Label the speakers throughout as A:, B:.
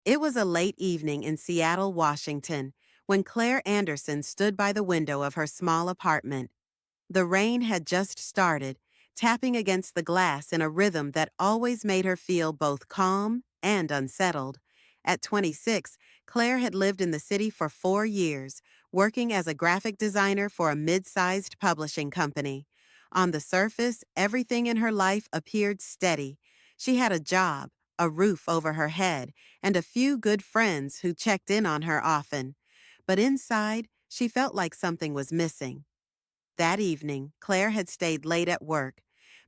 A: It was a late evening in Seattle, Washington, when Claire Anderson stood by the window of her small apartment. The rain had just started, tapping against the glass in a rhythm that always made her feel both calm and unsettled. At 26, Claire had lived in the city for 4 years, working as a graphic designer for a mid-sized publishing company. On the surface, everything in her life appeared steady. She had a job, a roof over her head, and a few good friends who checked in on her often. But inside, she felt like something was missing. That evening, Claire had stayed late at work.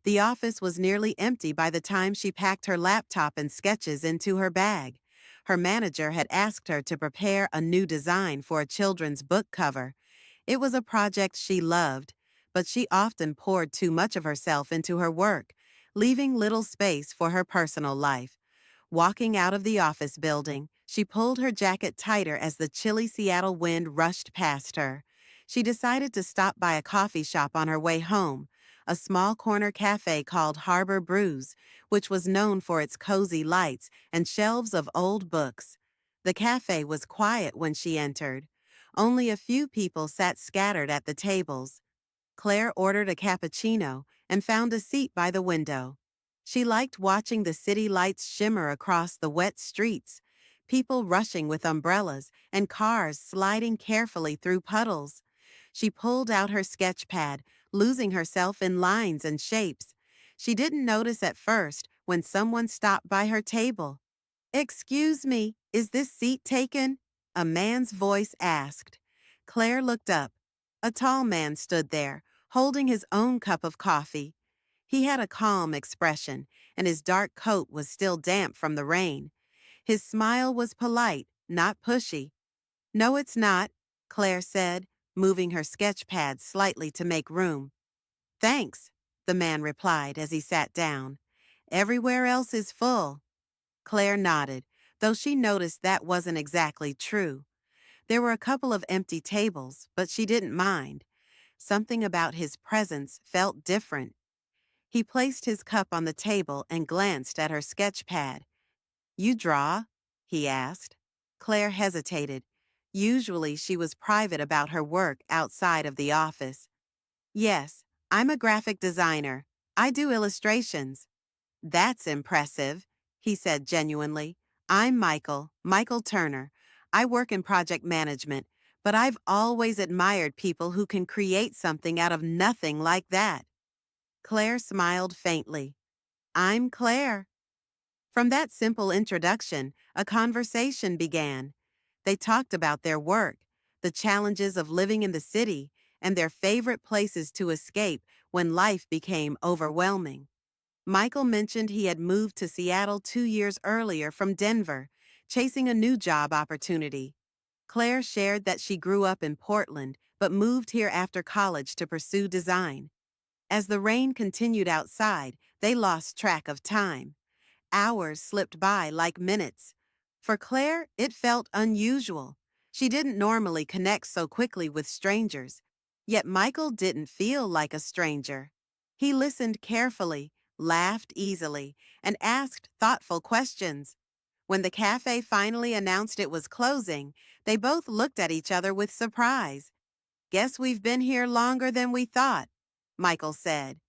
A: The office was nearly empty by the time she packed her laptop and sketches into her bag. Her manager had asked her to prepare a new design for a children's book cover. It was a project she loved, but she often poured too much of herself into her work, leaving little space for her personal life. Walking out of the office building, she pulled her jacket tighter as the chilly Seattle wind rushed past her. She decided to stop by a coffee shop on her way home, a small corner cafe called Harbor Brews, which was known for its cozy lights and shelves of old books. The cafe was quiet when she entered. Only a few people sat scattered at the tables. Claire ordered a cappuccino and found a seat by the window. She liked watching the city lights shimmer across the wet streets, people rushing with umbrellas and cars sliding carefully through puddles. She pulled out her sketch pad, losing herself in lines and shapes. She didn't notice at first when someone stopped by her table. "Excuse me, is this seat taken?" a man's voice asked. Claire looked up. A tall man stood there, holding his own cup of coffee. He had a calm expression, and his dark coat was still damp from the rain. His smile was polite, not pushy. "No, it's not," Claire said, moving her sketch pad slightly to make room. "Thanks," the man replied as he sat down. "Everywhere else is full." Claire nodded, though she noticed that wasn't exactly true. There were a couple of empty tables, but she didn't mind. Something about his presence felt different. He placed his cup on the table and glanced at her sketch pad. "You draw?" he asked. Claire hesitated. Usually she was private about her work outside of the office. "Yes, I'm a graphic designer. I do illustrations." "That's impressive," he said genuinely. "I'm Michael Turner. I work in project management, but I've always admired people who can create something out of nothing like that." Claire smiled faintly. "I'm Claire." From that simple introduction, a conversation began. They talked about their work, the challenges of living in the city, and their favorite places to escape when life became overwhelming. Michael mentioned he had moved to Seattle 2 years earlier from Denver, chasing a new job opportunity. Claire shared that she grew up in Portland but moved here after college to pursue design. As the rain continued outside, they lost track of time. Hours slipped by like minutes. For Claire, it felt unusual. She didn't normally connect so quickly with strangers. Yet Michael didn't feel like a stranger. He listened carefully, laughed easily, and asked thoughtful questions. When the cafe finally announced it was closing, they both looked at each other with surprise. "Guess we've been here longer than we thought," Michael said.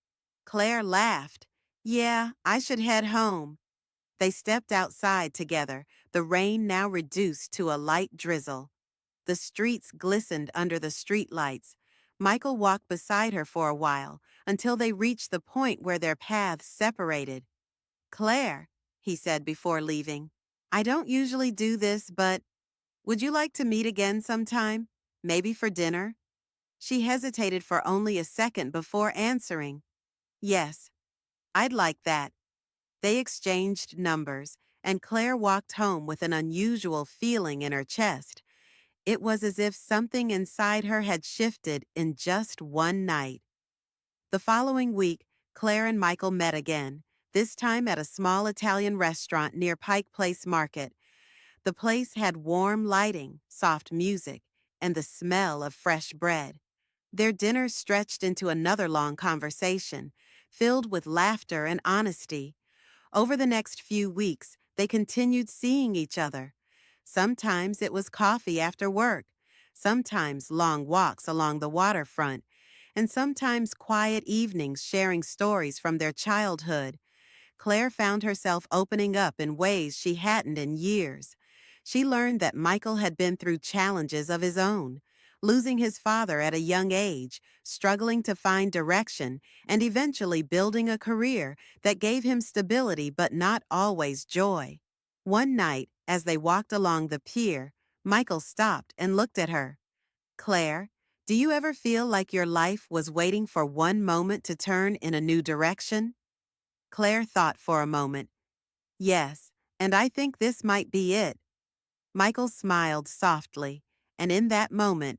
A: Claire laughed. "Yeah, I should head home." They stepped outside together, the rain now reduced to a light drizzle. The streets glistened under the streetlights. Michael walked beside her for a while, until they reached the point where their paths separated. "Claire," he said before leaving, "I don't usually do this, but would you like to meet again sometime? Maybe for dinner?" She hesitated for only a second before answering. "Yes, I'd like that." They exchanged numbers, and Claire walked home with an unusual feeling in her chest. It was as if something inside her had shifted in just one night. The following week, Claire and Michael met again, this time at a small Italian restaurant near Pike Place Market. The place had warm lighting, soft music, and the smell of fresh bread. Their dinner stretched into another long conversation, filled with laughter and honesty. Over the next few weeks, they continued seeing each other, Sometimes it was coffee after work, sometimes long walks along the waterfront, and sometimes quiet evenings sharing stories from their childhood. Claire found herself opening up in ways she hadn't in years. She learned that Michael had been through challenges of his own, losing his father at a young age, struggling to find direction, and eventually building a career that gave him stability but not always joy. One night, as they walked along the pier, Michael stopped and looked at her. Claire, do you ever feel like your life was waiting for one moment to turn in a new direction? Claire thought for a moment. Yes, and I think this might be it. Michael smiled softly, and in that moment,